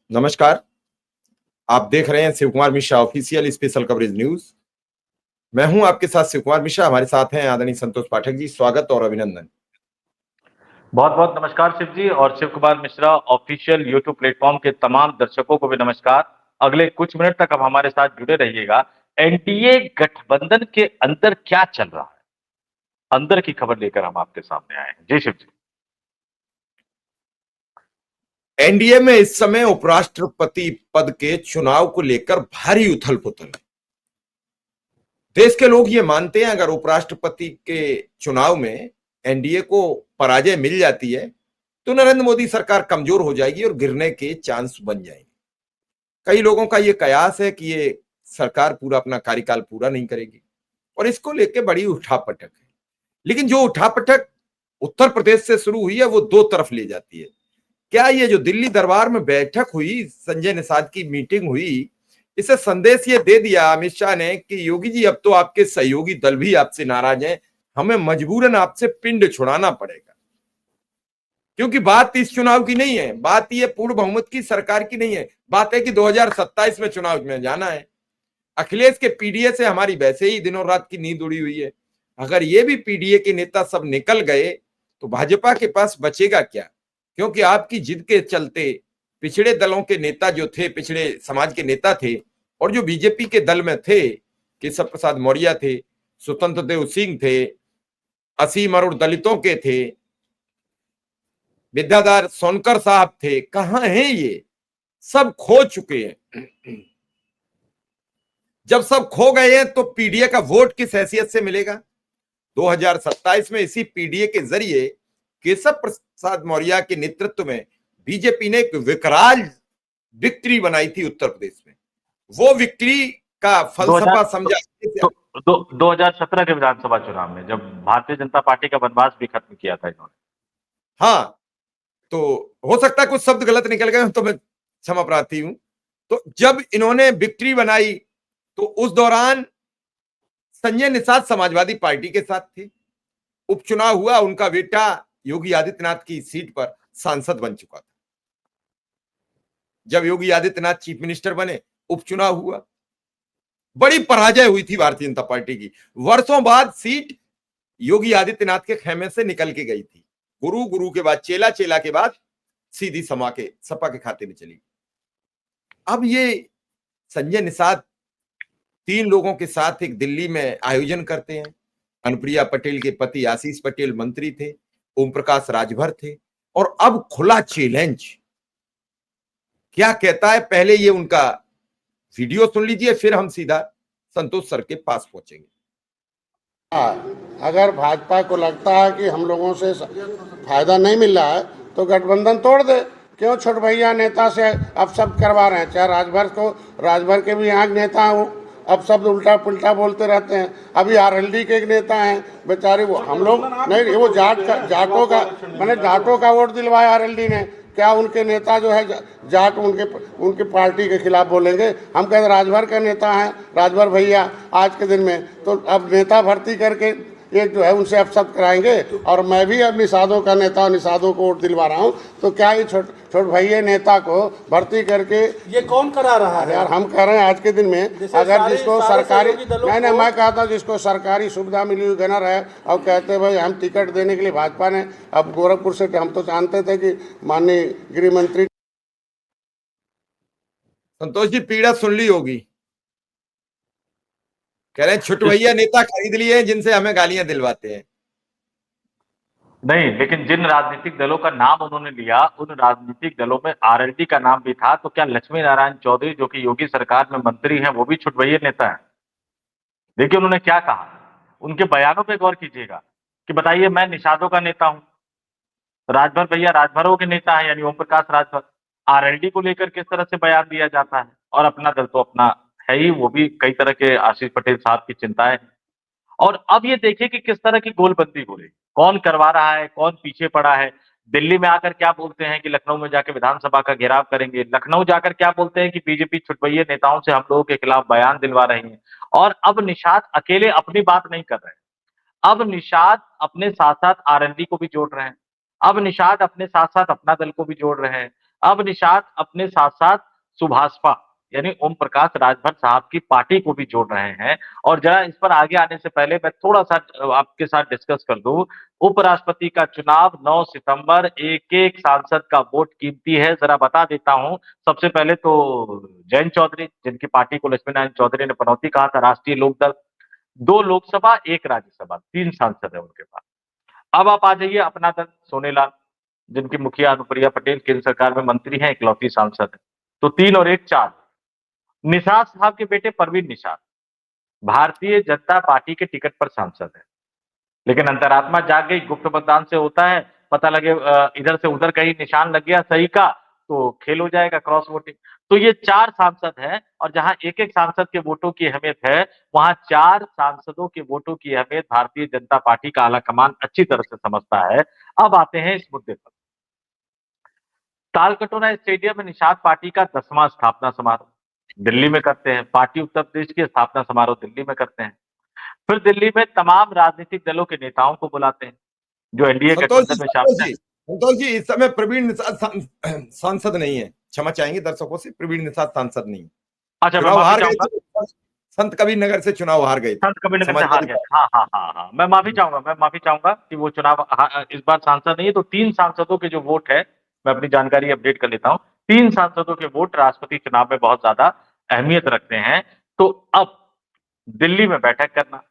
नमस्कार। आप देख रहे हैं Shiv Kumar Mishra official special coverage news. मैं हूं आपके साथ शिव कुमार मिश्रा। हमारे साथ हैं आदरणीय संतोष पाठक जी। स्वागत और अभिनंदन। बहुत बहुत नमस्कार शिव जी, और Shiv Kumar Mishra official YouTube platform के तमाम दर्शकों को भी नमस्कार। अगले कुछ मिनट तक आप हमारे साथ जुड़े रहिएगा। एनडीए गठबंधन के अंदर क्या चल रहा है, अंदर की खबर लेकर हम आपके सामने आए हैं। जी शिव जी। एनडीए में इस समय उपराष्ट्रपति पद के चुनाव को लेकर भारी उथल पुथल है। देश के लोग ये मानते हैं अगर उपराष्ट्रपति के चुनाव में एनडीए को पराजय मिल जाती है तो नरेंद्र मोदी सरकार कमजोर हो जाएगी और गिरने के चांस बन जाएंगे। कई लोगों का ये कयास है कि ये सरकार पूरा अपना कार्यकाल पूरा नहीं करेगी और इसको लेकर बड़ी उठापटक है। लेकिन जो उठापटक उत्तर प्रदेश से शुरू हुई है वो दो तरफ ले जाती है। क्या ये जो दिल्ली दरबार में बैठक हुई, संजय निषाद की मीटिंग हुई, इसे संदेश ये दे दिया अमित शाह ने कि योगी जी अब तो आपके सहयोगी दल भी आपसे नाराज हैं, हमें मजबूरन आपसे पिंड छुड़ाना पड़ेगा। क्योंकि बात इस चुनाव की नहीं है, बात ये पूर्ण बहुमत की सरकार की नहीं है, बात है कि 2027 में चुनाव में जाना है। अखिलेश के पीडीए से हमारी वैसे ही दिनों रात की नींद उड़ी हुई है। अगर ये भी पीडीए के नेता सब निकल गए तो भाजपा के पास बचेगा क्या? क्योंकि आपकी जिद के चलते पिछड़े दलों के नेता जो थे, पिछड़े समाज के नेता थे और जो बीजेपी के दल में थे, केशव प्रसाद मौर्य थे, स्वतंत्र देव सिंह थे, 80 करोड़ दलितों के थे, विद्याधर सोनकर साहब थे, कहां हैं ये? सब खो चुके हैं। जब सब खो गए हैं तो पीडीए का वोट किस हैसियत से मिलेगा? 2027 में इसी पीडीए के जरिए केशव प्रसाद मौर्य के नेतृत्व में बीजेपी ने एक विकराल विक्ट्री बनाई थी उत्तर प्रदेश में। वो विक्ट्री का फलसफा समझा 2017 के विधानसभा चुनाव में जब भारतीय जनता पार्टी का वनवास भी खत्म किया था इन्होंने। हाँ, तो हो सकता है कुछ शब्द गलत निकल गए तो मैं क्षमा प्रार्थी हूं। तो जब इन्होंने विक्ट्री बनाई तो उस दौरान संजय निषाद समाजवादी पार्टी के साथ थे। उपचुनाव हुआ, उनका बेटा योगी आदित्यनाथ की सीट पर सांसद बन चुका था। जब योगी आदित्यनाथ चीफ मिनिस्टर बने, उपचुनाव हुआ, बड़ी पराजय हुई थी भारतीय जनता पार्टी की। वर्षों बाद सीट योगी आदित्यनाथ के खेमे से निकल के गई थी। गुरु, गुरु के बाद चेला, चेला के बाद सीधी सपा के खाते में चली। अब ये संजय निषाद 3 लोगों के साथ एक दिल्ली में आयोजन करते हैं। अनुप्रिया पटेल के पति आशीष पटेल मंत्री थे, ओम प्रकाश राजभर थे और अब खुला चैलेंज। क्या कहता है, पहले ये उनका वीडियो सुन लीजिए, फिर हम सीधा संतोष सर के पास पहुंचेंगे। अगर भाजपा को लगता है कि हम लोगों से फायदा नहीं मिल रहा है तो गठबंधन तोड़ दे। क्यों छोट भैया नेता से अब सब करवा रहे हैं? चाहे राजभर के भी यहाँ नेता हो, अब सब उल्टा पुल्टा बोलते रहते हैं। अभी आरएलडी के एक नेता हैं बेचारे, वो हम लोग नहीं, वो जाटों का वोट दिलवाया आरएलडी ने। क्या उनके नेता जो है जाट उनके पार्टी के खिलाफ बोलेंगे? हम कहते राजभर का नेता है, राजभर भैया आज के दिन में, तो अब नेता भर्ती करके एक जो है उनसे अपशब्द कराएंगे। और मैं भी अब निषादों का नेता और निषादों को वोट दिलवा रहा हूँ, तो क्या ये छोट भैया नेता को भर्ती करके ये कौन करा रहा है? यार हम कह रहे हैं आज के दिन में अगर जिसको सरकारी नहीं, मैं कहता हूँ जिसको सरकारी सुविधा मिली हुई गनर है और कहते भाई हम टिकट देने के लिए भाजपा ने, अब गोरखपुर से हम तो जानते थे कि माननीय गृह मंत्री। संतोष जी, पीड़ा सुन ली होगी। कह रहे हैं छुटवैया नेता खरीद लिए हैं जिनसे हमें गालियां दिलवाते हैं। नहीं, लेकिन जिन राजनीतिक दलों का नाम उन्होंने लिया उन राजनीतिक दलों में आरएलडी का नाम भी था। तो क्या लक्ष्मी नारायण चौधरी जो कि योगी सरकार में मंत्री हैं वो भी छुटवैया नेता है? देखिए उन्होंने क्या कहा, उनके बयानों पे गौर कीजिएगा कि बताइए मैं निषादों का नेता हूं, राजभर भैया राजभरों के नेता है यानी ओम प्रकाश राजभर। आरएलडी को लेकर किस तरह से बयान दिया जाता है, और अपना दल तो अपना है ही, वो भी कई तरह के आशीष पटेल साहब की चिंताएं। और अब ये देखिए कि किस तरह की गोलबंदी हो रही, कौन करवा रहा है, कौन पीछे पड़ा है। दिल्ली में आकर क्या बोलते हैं कि लखनऊ में जाकर विधानसभा का घेराव करेंगे, लखनऊ जाकर क्या बोलते हैं कि बीजेपी छुटवैये नेताओं से हम लोगों के खिलाफ बयान दिलवा रही है। और अब निषाद अकेले अपनी बात नहीं कर रहे हैं, अब निषाद अपने साथ साथ आरएलडी को भी जोड़ रहे हैं, अब निषाद अपने साथ साथ अपना दल को भी जोड़ रहे हैं। अब निषाद अपने साथ साथ सुभाषपा यानी ओम प्रकाश राजभर साहब की पार्टी को भी जोड़ रहे हैं। और जरा इस पर आगे आने से पहले मैं थोड़ा सा आपके साथ डिस्कस कर दूं। उपराष्ट्रपति का चुनाव 9 सितंबर, एक-एक सांसद का वोट कीमती है, जरा बता देता हूं। सबसे पहले तो जयंत चौधरी, जिनकी पार्टी को लक्ष्मी नारायण चौधरी ने पनौती कहा था, राष्ट्रीय लोकदल, 2 लोकसभा, 1 राज्यसभा, 3 सांसद है उनके पास। अब आप आ जाइए अपना दल, सोनेलाल, जिनकी मुखिया अनुप्रिया पटेल केंद्र सरकार में मंत्री हैं, इकलौती सांसद है। तो 3 और 1 4। निषाद साहब के बेटे परवीन निषाद भारतीय जनता पार्टी के टिकट पर सांसद है, लेकिन अंतरात्मा जाग गई। गुप्त मतदान से होता है, पता लगे इधर से उधर कहीं निशान लग गया सही का, तो खेल हो जाएगा, क्रॉस वोटिंग। तो ये 4 सांसद हैं और जहां एक-एक सांसद के वोटों की अहमियत है, वहां 4 सांसदों के वोटों की अहमियत भारतीय जनता पार्टी का आलाकमान अच्छी तरह से समझता है। अब आते हैं इस मुद्दे पर। तालकटोरा स्टेडियम में निषाद पार्टी का 10वां स्थापना समारोह दिल्ली में करते हैं। पार्टी उत्तर प्रदेश की स्थापना समारोह दिल्ली में करते हैं। फिर दिल्ली में तमाम राजनीतिक दलों के नेताओं को बुलाते हैं जो एनडीए गठबंधन में शामिल है। संतोष जी, इस समय प्रवीण निषाद सांसद नहीं है। क्षमा चाहेंगे दर्शकों से, प्रवीण निषाद सांसद नहीं है। अच्छा, मैं चुनाव माफी हार गए चाहूंगा। थे, संत कबीर नगर से चुनाव हार गए थे। संत कबीर नगर से हार गए। हाँ हाँ हाँ हाँ, मैं माफी चाहूंगा कि वो चुनाव इस बार सांसद नहीं है। तो 3 सांसदों के जो वोट है, मैं अपनी जानकारी अपडेट कर लेता हूँ। 3 सांसदों के वोट राष्ट्रपति चुनाव में बहुत ज्यादा अहमियत रखते हैं। तो अब दिल्ली में बैठक करना,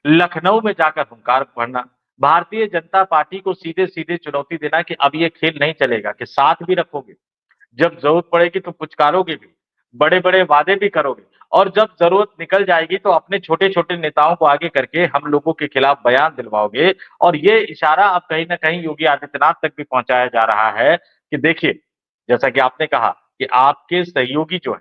लखनऊ में जाकर हुंकार भरना, भारतीय जनता पार्टी को सीधे सीधे चुनौती देना कि अब ये खेल नहीं चलेगा, कि साथ भी रखोगे, जब जरूरत पड़ेगी तो पुचकारोगे भी, बड़े बड़े वादे भी करोगे, और जब जरूरत निकल जाएगी तो अपने छोटे छोटे नेताओं को आगे करके हम लोगों के खिलाफ बयान दिलवाओगे। और ये इशारा अब कहीं ना कहीं योगी आदित्यनाथ तक भी पहुंचाया जा रहा है कि देखिए, जैसा कि आपने कहा कि आपके सहयोगी जो है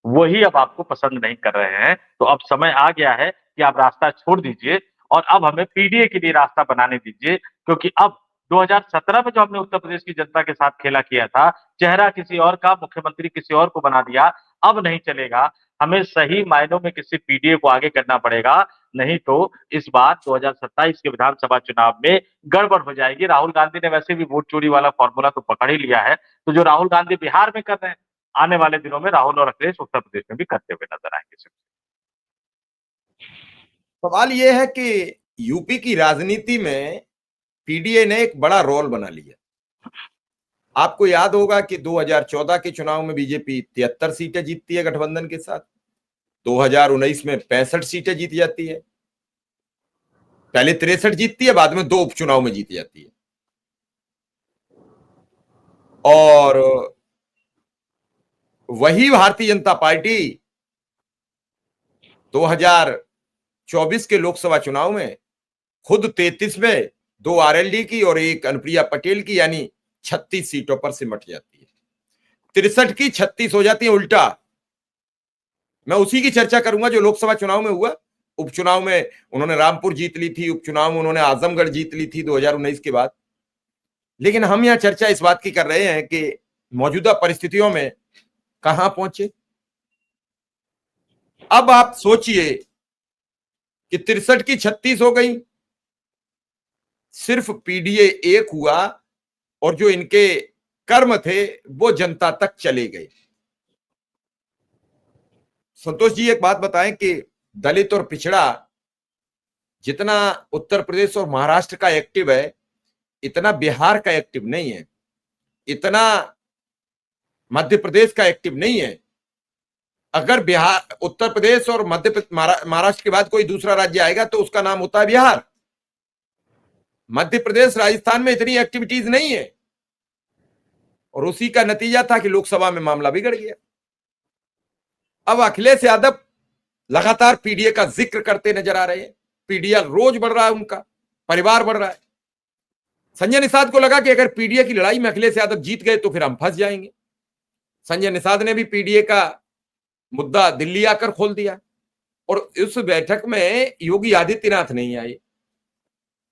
वही अब आपको पसंद नहीं कर रहे हैं, तो अब समय आ गया है कि आप रास्ता छोड़ दीजिए और अब हमें पीडीए के लिए रास्ता बनाने दीजिए। क्योंकि अब 2017 में जो हमने उत्तर प्रदेश की जनता के साथ खेला किया था, चेहरा किसी और का, मुख्यमंत्री किसी और को बना दिया, अब नहीं चलेगा। हमें सही मायनों में किसी पीडीए को आगे करना पड़ेगा, नहीं तो इस बार 2027 के विधानसभा चुनाव में गड़बड़ हो जाएगी। राहुल गांधी ने वैसे भी वोट चोरी वाला फॉर्मूला तो पकड़ ही लिया है, तो जो राहुल गांधी बिहार में कर रहे हैं, आने वाले दिनों में राहुल और अखिलेश उत्तर प्रदेश में भी करते हुए नजर आएंगे। सवाल यह है कि यूपी की राजनीति में पीडीए ने एक बड़ा रोल बना लिया। आपको याद होगा कि 2014 के चुनाव में बीजेपी 73 सीटें जीतती है गठबंधन के साथ, 2019 में 65 सीटें जीत जाती है। पहले 63 जीतती है, बाद में 2 उपचुनाव में जीत जाती है। और वही भारतीय जनता पार्टी 2024 के लोकसभा चुनाव में खुद 33 में 2 आरएलडी की और 1 अनुप्रिया पटेल की, यानी 36 सीटों पर सिमट जाती है। 63 की 36 हो जाती है। उल्टा मैं उसी की चर्चा करूंगा जो लोकसभा चुनाव में हुआ। उपचुनाव में उन्होंने रामपुर जीत ली थी, उपचुनाव में उन्होंने आजमगढ़ जीत ली थी 2019 के बाद। लेकिन हम यहां चर्चा इस बात की कर रहे हैं कि मौजूदा परिस्थितियों में कहां पहुंचे। अब आप सोचिए कि 63 की 36 हो गई, सिर्फ पीडीए 1 हुआ और जो इनके कर्म थे वो जनता तक चले गए। संतोष जी, एक बात बताएं कि दलित और पिछड़ा जितना उत्तर प्रदेश और महाराष्ट्र का एक्टिव है, इतना बिहार का एक्टिव नहीं है, इतना मध्य प्रदेश का एक्टिव नहीं है। अगर बिहार, उत्तर प्रदेश और महाराष्ट्र के बाद कोई दूसरा राज्य आएगा तो उसका नाम होता है बिहार। मध्य प्रदेश, राजस्थान में इतनी एक्टिविटीज नहीं है और उसी का नतीजा था कि लोकसभा में मामला बिगड़ गया। अब अखिलेश यादव लगातार पीडीए का जिक्र करते नजर आ रहे हैं। पीडीए रोज बढ़ रहा है, उनका परिवार बढ़ रहा है। संजय निषाद को लगा कि अगर पीडीए की लड़ाई में अखिलेश यादव जीत गए तो फिर हम फंस जाएंगे। संजय निषाद ने भी पीडीए का मुद्दा दिल्ली आकर खोल दिया और उस बैठक में योगी आदित्यनाथ नहीं आए।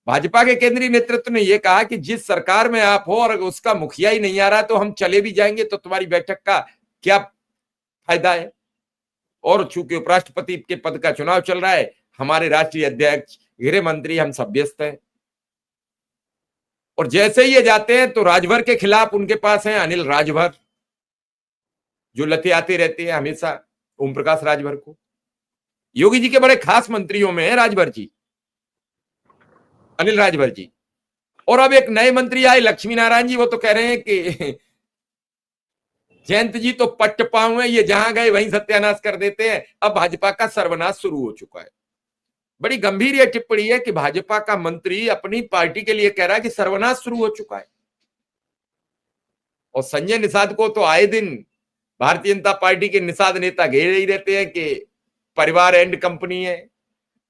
भाजपा के केंद्रीय नेतृत्व ने यह कहा कि जिस सरकार में आप हो और उसका मुखिया ही नहीं आ रहा तो हम चले भी जाएंगे तो तुम्हारी बैठक का क्या फायदा है। और चूंकि उपराष्ट्रपति के पद का चुनाव चल रहा है, हमारे राष्ट्रीय अध्यक्ष, गृह मंत्री, हम सब व्यस्त हैं। और जैसे ही ये जाते हैं तो राजभर के खिलाफ उनके पास हैं अनिल राजभर, जो लतियाते रहते हैं हमेशा ओम प्रकाश राजभर को। योगी जी के बड़े खास मंत्रियों में है राजभर जी, अनिल राजभर जी। और अब एक नए मंत्री आए लक्ष्मी नारायण जी, वो तो कह रहे हैं कि जयंत जी तो पट्ट पांव है, ये जहां गए वहीं सत्यानाश कर देते हैं। अब भाजपा का सर्वनाश शुरू हो चुका है। बड़ी गंभीर यह टिप्पणी है कि भाजपा का मंत्री अपनी पार्टी के लिए कह रहा है कि सर्वनाश शुरू हो चुका है। और संजय निषाद को तो आए दिन भारतीय जनता पार्टी के निषाद नेता घेर ही रहते हैं कि परिवार एंड कंपनी है।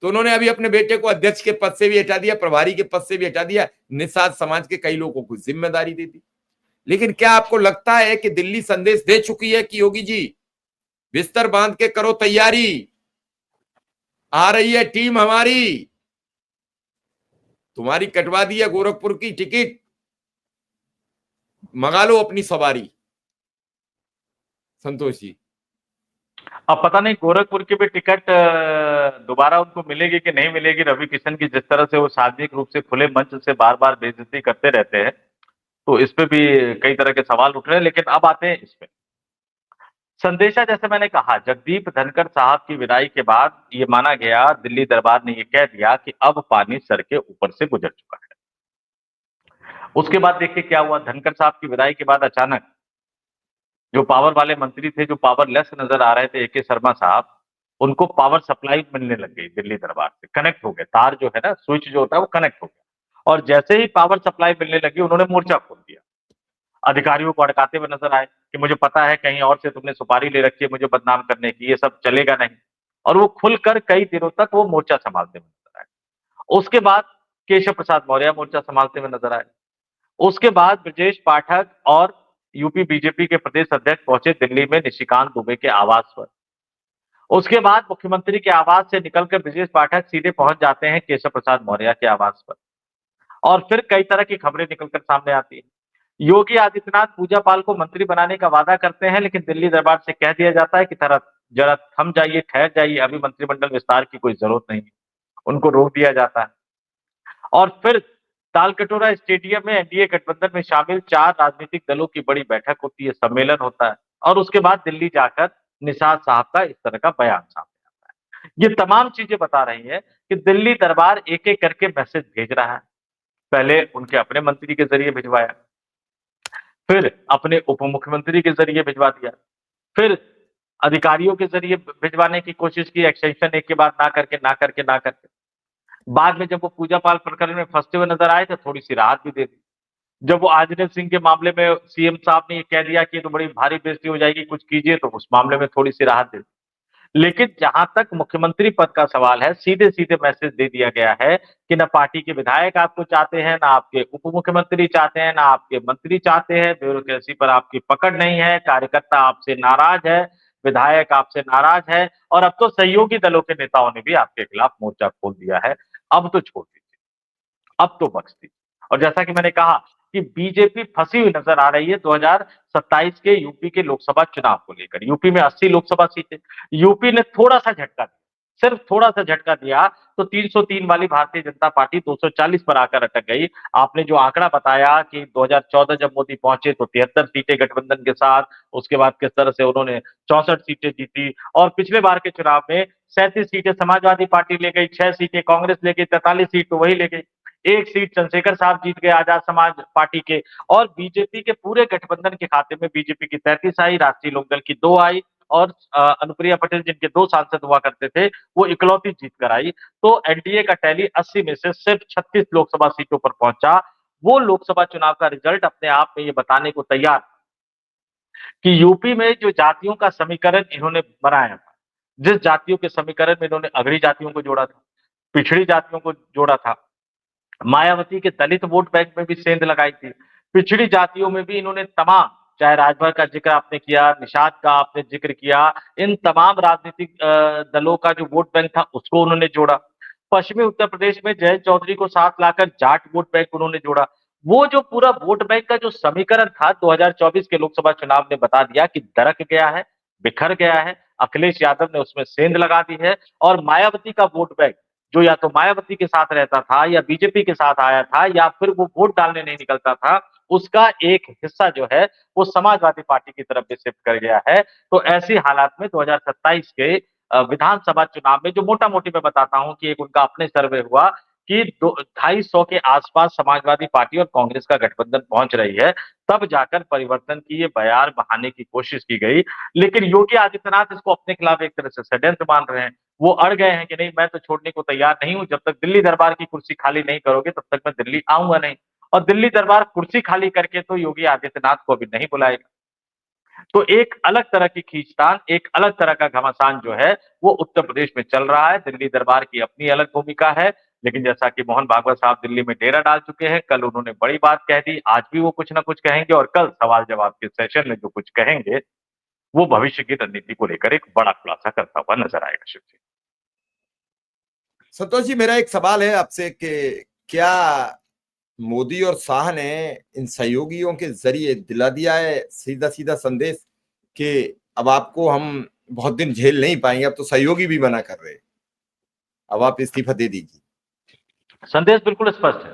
तो उन्होंने अभी अपने बेटे को अध्यक्ष के पद से भी हटा दिया, प्रभारी के पद से भी हटा दिया, निषाद समाज के कई लोगों को जिम्मेदारी दे दी। लेकिन क्या आपको लगता है कि दिल्ली संदेश दे चुकी है कि योगी जी बिस्तर बांध के करो तैयारी, आ रही है टीम हमारी, तुम्हारी कटवा दी है गोरखपुर की टिकट, मंगा लो अपनी सवारी। संतोष जी, अब पता नहीं गोरखपुर की भी टिकट दोबारा उनको मिलेगी कि नहीं मिलेगी। रवि किशन की जिस तरह से वो सार्वजनिक रूप से खुले मंच से बार बार बेइज्जती करते रहते हैं, तो इस पे भी कई तरह के सवाल उठ रहे हैं। लेकिन अब आते हैं इस पे संदेशा। जैसे मैंने कहा, जगदीप धनखड़ साहब की विदाई के बाद ये माना गया, दिल्ली दरबार ने ये कह दिया कि अब पानी सर के ऊपर से गुजर चुका है। उसके बाद देखिए क्या हुआ। धनखड़ साहब की विदाई के बाद अचानक जो पावर वाले मंत्री थे, जो पावरलेस नजर आ रहे थे, ए के शर्मा साहब, उनको पावर सप्लाई मिलने लग गई दिल्ली दरबार से, कनेक्ट हो गए। तार जो है ना, स्विच जो होता है वो कनेक्ट हो गया। और जैसे ही पावर सप्लाई मिलने लगी, उन्होंने मोर्चा खोल दिया। अधिकारियों को अड़काते हुए नजर आए कि मुझे पता है कहीं और से तुमने सुपारी ले रखी है मुझे बदनाम करने की, ये सब चलेगा नहीं। और वो खुलकर कई दिनों तक वो मोर्चा संभालते हुए नजर आए। उसके बाद केशव प्रसाद मौर्य मोर्चा संभालते हुए नजर आए। उसके बाद ब्रजेश पाठक और यूपी बीजेपी के प्रदेश अध्यक्ष पहुंचे दिल्ली में निशिकांत दुबे के आवास पर। उसके बाद मुख्यमंत्री के आवास से निकलकर ब्रजेश पाठक सीधे पहुंच जाते हैं केशव प्रसाद मौर्य के आवास पर। और फिर कई तरह की खबरें निकलकर सामने आती है। योगी आदित्यनाथ पूजा पाल को मंत्री बनाने का वादा करते हैं, लेकिन दिल्ली दरबार से कह दिया जाता है कि जरा थम जाइए, ठहर जाइए, अभी मंत्रिमंडल विस्तार की कोई जरूरत नहीं है। उनको रोक दिया जाता है। और फिर तालकटोरा स्टेडियम में एनडीए गठबंधन में शामिल 4 राजनीतिक दलों की बड़ी बैठक होती है, सम्मेलन होता है। और उसके बाद दिल्ली जाकर निषाद साहब का इस तरह का बयान सामने आता है। ये तमाम चीजें बता रही है कि दिल्ली दरबार एक एक करके मैसेज भेज रहा है। पहले उनके अपने मंत्री के जरिए भिजवाया, फिर अपने उप मुख्यमंत्री के जरिए भिजवा दिया, फिर अधिकारियों के जरिए भिजवाने की कोशिश की, एक्सटेंशन एक के बाद ना करके। बाद में जब वो पूजा पाल प्रकरण में फंसते हुए नजर आए तो थोड़ी सी राहत भी दे दी। जब वो आजनेय सिंह के मामले में सीएम साहब ने ये कह दिया कि ये तो बड़ी भारी बेइज्जती हो जाएगी, कुछ कीजिए, तो उस मामले में थोड़ी सी राहत दे दी। लेकिन जहां तक मुख्यमंत्री पद का सवाल है, सीधे सीधे मैसेज दे दिया गया है कि ना पार्टी के विधायक आपको चाहते हैं, ना आपके उप मुख्यमंत्री चाहते हैं, ना आपके मंत्री चाहते हैं। ब्यूरोक्रेसी पर आपकी पकड़ नहीं है, कार्यकर्ता आपसे नाराज है, विधायक आपसे नाराज है, और अब तो सहयोगी दलों के नेताओं ने भी आपके खिलाफ मोर्चा खोल दिया है। अब तो छोड़ दीजिए, अब तो बख्श दीजिए। और जैसा कि मैंने कहा कि बीजेपी फंसी हुई नजर आ रही है 2027 के यूपी के लोकसभा चुनाव को लेकर। यूपी में 80 लोकसभा सीटें, यूपी ने थोड़ा सा झटका दिया, सिर्फ थोड़ा सा झटका दिया तो 303 वाली भारतीय जनता पार्टी 240 पर आकर अटक गई। आपने जो आंकड़ा बताया कि 2014 जब मोदी पहुंचे तो 73 सीटें गठबंधन के साथ, उसके बाद किस तरह से उन्होंने 64 सीटें जीती, और पिछले बार के चुनाव में 37 सीटें समाजवादी पार्टी ले गई, 6 सीटें कांग्रेस ले गई, 43 सीट तो वही ले गई, 1 सीट चंद्रशेखर साहब जीत गए आजाद समाज पार्टी के। और बीजेपी के पूरे गठबंधन के खाते में बीजेपी की 33 आई, राष्ट्रीय लोकदल की 2 आई, और अनुप्रिया पटेल जिनके 2 सांसद हुआ करते थे वो इकलौती जीत कर आई। तो एनडीए का टैली 80 में से सिर्फ 36 लोकसभा सीटों पर पहुंचा। वो लोकसभा चुनाव का रिजल्ट अपने आप में ये बताने को तैयार कि यूपी में जो जातियों का समीकरण इन्होंने बनाया था, जिस जातियों के समीकरण में इन्होंने अगड़ी जातियों को जोड़ा था, पिछड़ी जातियों को जोड़ा था, मायावती के दलित वोट बैंक में भी सेंध लगाई थी, पिछड़ी जातियों में भी इन्होंने तमाम, चाहे राजभर का जिक्र आपने किया, निषाद का आपने जिक्र किया, इन तमाम राजनीतिक दलों का जो वोट बैंक था उसको उन्होंने जोड़ा। पश्चिमी उत्तर प्रदेश में जयंत चौधरी को साथ लाकर जाट वोट बैंक उन्होंने जोड़ा। वो जो पूरा वोट बैंक का जो समीकरण था 2024 के लोकसभा चुनाव ने बता दिया कि दरक गया है, बिखर गया है। अखिलेश यादव ने उसमें सेंध लगा दी है, और मायावती का वोट बैंक जो या तो मायावती के साथ रहता था या बीजेपी के साथ आया था या फिर वो वोट डालने नहीं निकलता था, उसका एक हिस्सा जो है वो समाजवादी पार्टी की तरफ भी शिफ्ट कर गया है। तो ऐसी हालात में 2027 के विधानसभा चुनाव में जो मोटा-मोटी मैं बताता हूँ कि एक उनका अपने सर्वे हुआ कि 250 के आसपास समाजवादी पार्टी और कांग्रेस का गठबंधन पहुंच रही है, तब जाकर परिवर्तन की ये बयार बहाने की कोशिश की गई। लेकिन योगी आदित्यनाथ इसको अपने खिलाफ एक तरह से षड्यंत्र मान रहे हैं। वो अड़ गए हैं कि नहीं, मैं तो छोड़ने को तैयार नहीं हूं, जब तक दिल्ली दरबार की कुर्सी खाली नहीं करोगे तब तक मैं दिल्ली आऊंगा नहीं। और दिल्ली दरबार कुर्सी खाली करके तो योगी आदित्यनाथ को अभी नहीं बुलाएगा। तो एक अलग तरह की खींचतान, एक अलग तरह का घमासान जो है वो उत्तर प्रदेश में चल रहा है। दिल्ली दरबार की अपनी अलग भूमिका है, लेकिन जैसा कि मोहन भागवत साहब दिल्ली में डेरा डाल चुके हैं, कल उन्होंने बड़ी बात कह दी, आज भी वो कुछ ना कुछ कहेंगे और कल सवाल जवाब के सेशन में जो कुछ कहेंगे, वो भविष्य की रणनीति को लेकर एक बड़ा खुलासा करता हुआ नजर आएगा। शिव जी, संतोष जी, मेरा एक सवाल है आपसे कि क्या मोदी और शाह ने इन सहयोगियों के जरिए दिला दिया है सीधा सीधा संदेश कि अब आपको हम बहुत दिन झेल नहीं पाएंगे, अब तो सहयोगी भी मना कर रहे हैं, अब आप इस्तीफा दे दीजिए। संदेश बिल्कुल स्पष्ट है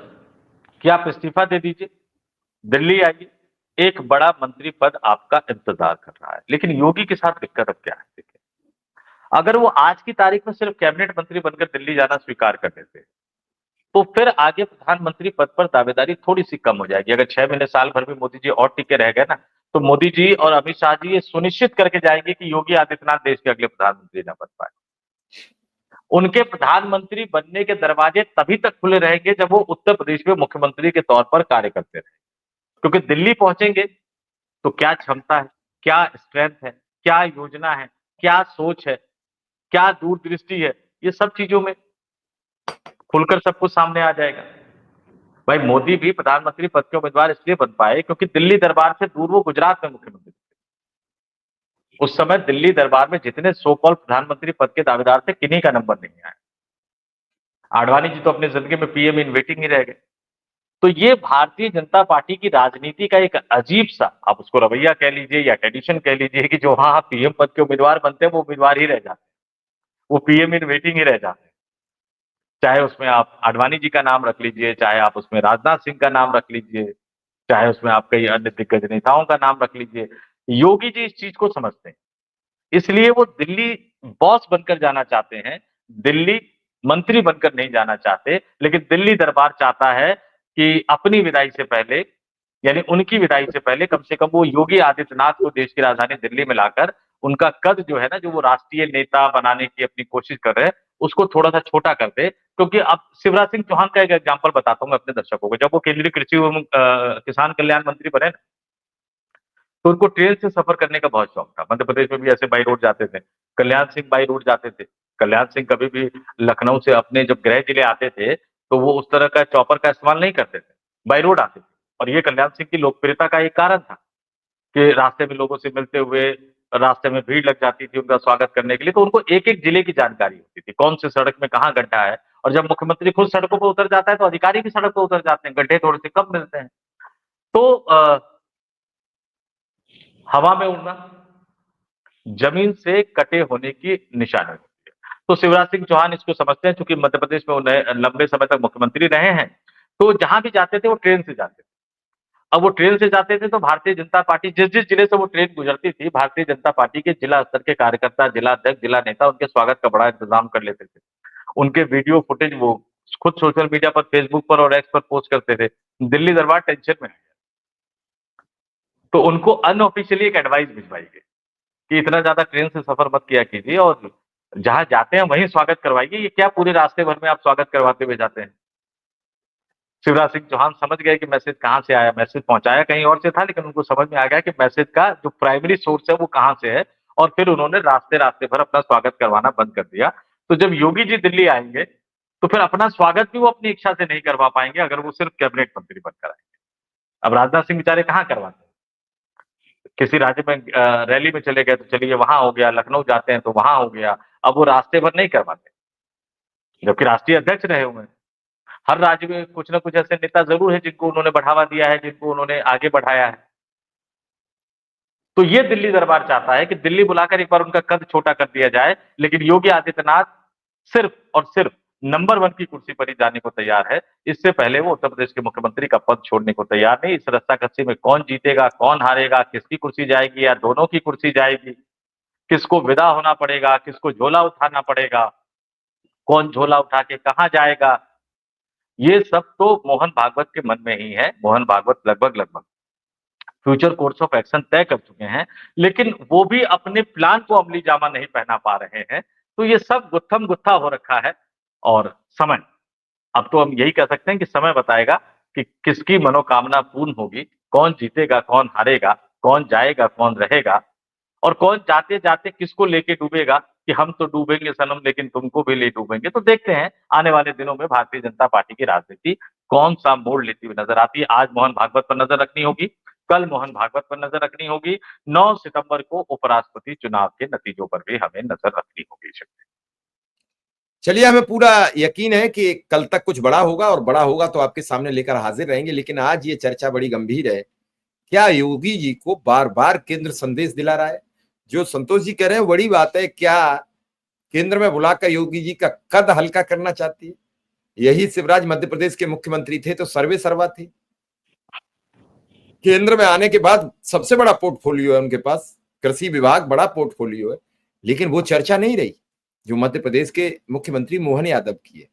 कि आप इस्तीफा दे दीजिए, दिल्ली आइए, एक बड़ा मंत्री पद आपका इंतजार कर रहा है। लेकिन योगी के साथ दिक्कत अब क्या है? देखिए, अगर वो आज की तारीख में सिर्फ कैबिनेट मंत्री बनकर दिल्ली जाना स्वीकार कर लेते, तो फिर आगे प्रधानमंत्री पद पर दावेदारी थोड़ी-सी कम हो जाएगी। अगर 6 महीने, साल भर भी मोदी जी और टिके रह गए ना, तो मोदी जी और अमित शाह जी ये सुनिश्चित करके जाएंगे कि योगी आदित्यनाथ देश के अगले प्रधानमंत्री ना बन पाए। उनके प्रधानमंत्री बनने के दरवाजे तभी तक खुले रहेंगे जब वो उत्तर प्रदेश में मुख्यमंत्री के तौर पर कार्य करते रहे। क्योंकि दिल्ली पहुंचेंगे तो क्या क्षमता है, क्या स्ट्रेंथ है, क्या योजना है, क्या सोच है, क्या दूरदृष्टि है, ये सब चीजों में खुलकर सब कुछ सामने आ जाएगा। भाई मोदी भी प्रधानमंत्री पद के उम्मीदवार इसलिए बन पाए क्योंकि दिल्ली दरबार से दूर वो गुजरात में मुख्यमंत्री थे। उस समय दिल्ली दरबार में जितने सो कॉल्ड प्रधानमंत्री पद के दावेदार थे, किन्हीं का नंबर नहीं आया। आडवाणी जी तो अपनी जिंदगी में पीएम इन वेटिंग ही रह गए। तो ये भारतीय जनता पार्टी की राजनीति का एक अजीब सा, आप उसको रवैया कह लीजिए या ट्रेडिशन कह लीजिए, कि जो हाँ पीएम पद के उम्मीदवार बनते हैं वो उम्मीदवार ही रह जाते हैं, वो पीएम इन वेटिंग ही रह जाते हैं। चाहे उसमें आप आडवाणी जी का नाम रख लीजिए, चाहे आप उसमें राजनाथ सिंह का नाम रख लीजिए, चाहे उसमें आप कई अन्य दिग्गज नेताओं का नाम रख लीजिए। योगी जी इस चीज को समझते हैं, इसलिए वो दिल्ली बॉस बनकर जाना चाहते हैं, दिल्ली मंत्री बनकर नहीं जाना चाहते। लेकिन दिल्ली दरबार चाहता है कि अपनी विदाई से पहले, यानी उनकी विदाई से कम वो योगी आदित्यनाथ को देश की राजधानी दिल्ली में लाकर उनका कद जो है ना, जो वो राष्ट्रीय नेता बनाने की अपनी कोशिश कर रहे हैं, उसको थोड़ा-सा छोटा कर दे। क्योंकि अब शिवराज सिंह चौहान का एक एग्जांपल बताता हूँ मैं अपने दर्शकों को। जब वो केंद्रीय कृषि एवं किसान कल्याण मंत्री बने ना, तो उनको ट्रेन से सफर करने का बहुत शौक था। मध्य प्रदेश में भी ऐसे बाई रोड जाते थे। कल्याण सिंह बाई रोड जाते थे। कल्याण सिंह कभी भी लखनऊ से अपने जब गृह जिले आते थे, तो वो उस तरह का चॉपर का इस्तेमाल नहीं करते थे, बाई रोड आते थे। और ये कल्याण सिंह की लोकप्रियता का एक कारण था कि रास्ते में लोगों से मिलते हुए, रास्ते में भीड़ लग जाती थी उनका स्वागत करने के लिए, तो उनको एक-एक जिले की जानकारी होती थी, कौन सी सड़क में कहाँ गड्ढा है। और जब मुख्यमंत्री खुद सड़कों पर उतर जाता है, तो अधिकारी भी सड़क पर उतर जाते हैं, गड्ढे थोड़े से कम मिलते हैं। तो हवा में उड़ना जमीन से कटे होने की निशानी होती है। तो शिवराज सिंह चौहान इसको समझते हैं, चूंकि मध्य प्रदेश में वो लंबे समय तक मुख्यमंत्री रहे हैं, तो जहां भी जाते थे वो ट्रेन से जाते थे। अब वो ट्रेन से जाते थे तो भारतीय जनता पार्टी, जिस जिस जिले से वो ट्रेन गुजरती थी, भारतीय जनता पार्टी के जिला स्तर के कार्यकर्ता, जिला अध्यक्ष, जिला नेता उनके स्वागत का बड़ा इंतजाम कर लेते थे। उनके वीडियो फुटेज वो खुद सोशल मीडिया पर, फेसबुक पर और एक्स पर पोस्ट करते थे। दिल्ली दरबार टेंशन में है, तो उनको अनऑफिशियली एक एडवाइस भिजवाई गई कि इतना ज्यादा ट्रेन से सफर मत किया कीजिए और जहां जाते हैं वहीं स्वागत करवाइए। ये क्या पूरे रास्ते भर में आप स्वागत करवाते हुए जाते हैं? शिवराज सिंह चौहान समझ गए कि मैसेज कहां से आया। मैसेज पहुंचाया कहीं और से था, लेकिन उनको समझ में आ गया कि मैसेज का जो प्राइमरी सोर्स है वो कहां से है। और फिर उन्होंने रास्ते रास्ते भर अपना स्वागत करवाना बंद कर दिया। तो जब योगी जी दिल्ली आएंगे तो फिर अपना स्वागत भी वो अपनी इच्छा से नहीं करवा पाएंगे अगर वो सिर्फ कैबिनेट मंत्री बनकर आएंगे। अब राजनाथ सिंह बेचारे कहाँ करवाते हैं? किसी राज्य में रैली में चले गए तो चलिए वहां हो गया, लखनऊ जाते हैं तो वहां हो गया। अब वो रास्ते भर नहीं करवाते, जबकि राष्ट्रीय अध्यक्ष रहे हुए हैं। हर राज्य में कुछ ना कुछ ऐसे नेता जरूर है जिनको उन्होंने बढ़ावा दिया है, जिनको उन्होंने आगे बढ़ाया है। तो ये दिल्ली दरबार चाहता है कि दिल्ली बुलाकर एक बार उनका कद छोटा कर दिया जाए, लेकिन योगी आदित्यनाथ सिर्फ और सिर्फ नंबर 1 की कुर्सी पर ही जाने को तैयार है। इससे पहले वो उत्तर प्रदेश के मुख्यमंत्री का पद छोड़ने को तैयार नहीं। इस रस्साकसी में कौन जीतेगा, कौन हारेगा, किसकी कुर्सी जाएगी या दोनों की कुर्सी जाएगी, किसको विदा होना पड़ेगा, किसको झोला उठाना पड़ेगा, कौन झोला उठा के कहाँ जाएगा, ये सब तो मोहन भागवत के मन में ही है। मोहन भागवत लगभग फ्यूचर कोर्स ऑफ एक्शन तय कर चुके हैं, लेकिन वो भी अपने प्लान को अमली जामा नहीं पहना पा रहे हैं। तो ये सब गुत्थम गुत्था हो रखा है और समय, अब तो हम यही कह सकते हैं कि समय बताएगा कि किसकी मनोकामना पूर्ण होगी, कौन जीतेगा, कौन हारेगा, कौन जाएगा, कौन रहेगा और कौन जाते-जाते किसको लेके डूबेगा कि हम तो डूबेंगे सनम लेकिन तुमको भी ले डूबेंगे। तो देखते हैं आने वाले दिनों में भारतीय जनता पार्टी की राजनीति कौन-सा मोड़ लेती हुई नज़र आती है। आज मोहन भागवत पर नज़र रखनी होगी, कल मोहन भागवत पर नज़र रखनी होगी, 9 सितंबर को उपराष्ट्रपति चुनाव के नतीजों पर भी हमें नज़र रखनी होगी। चलिए, हमें पूरा यकीन है कि कल तक कुछ बड़ा होगा और बड़ा होगा तो आपके सामने लेकर हाजिर रहेंगे। लेकिन आज ये चर्चा बड़ी गंभीर है। क्या योगी जी को बार बार केंद्र संदेश दिला रहा है? जो संतोष जी कह रहे हैं बड़ी बात है। क्या केंद्र में बुलाकर योगी जी का कद हल्का करना चाहती है? यही शिवराज मध्य प्रदेश के मुख्यमंत्री थे तो सर्वे सर्वा थे। केंद्र में आने के बाद सबसे बड़ा पोर्टफोलियो है उनके पास, कृषि विभाग बड़ा पोर्टफोलियो है, लेकिन वो चर्चा नहीं रही जो मध्य प्रदेश के मुख्यमंत्री मोहन यादव की है।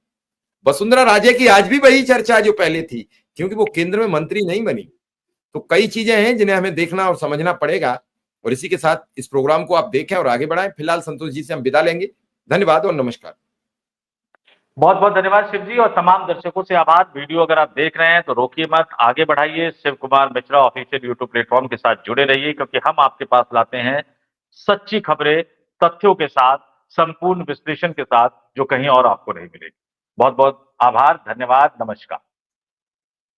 वसुंधरा राजे की आज भी वही चर्चा जो पहले थी, क्योंकि वो केंद्र में मंत्री नहीं बनी। तो कई चीजें हैं जिन्हें हमें देखना और समझना पड़ेगा। और इसी के साथ इस प्रोग्राम को आप देखें और आगे बढ़ाएं। फिलहाल संतोष जी से हम विदा लेंगे। धन्यवाद और नमस्कार। बहुत बहुत धन्यवाद शिव जी और तमाम दर्शकों से आभार। वीडियो अगर आप देख रहे हैं तो रोकिए मत, आगे बढ़ाइए। Shiv Kumar Mishra official YouTube platform के साथ जुड़े रहिए, क्योंकि हम आपके पास लाते हैं सच्ची खबरें, तथ्यों के साथ, संपूर्ण विश्लेषण के साथ, जो कहीं और आपको नहीं मिलेगी। बहुत बहुत आभार, धन्यवाद, नमस्कार।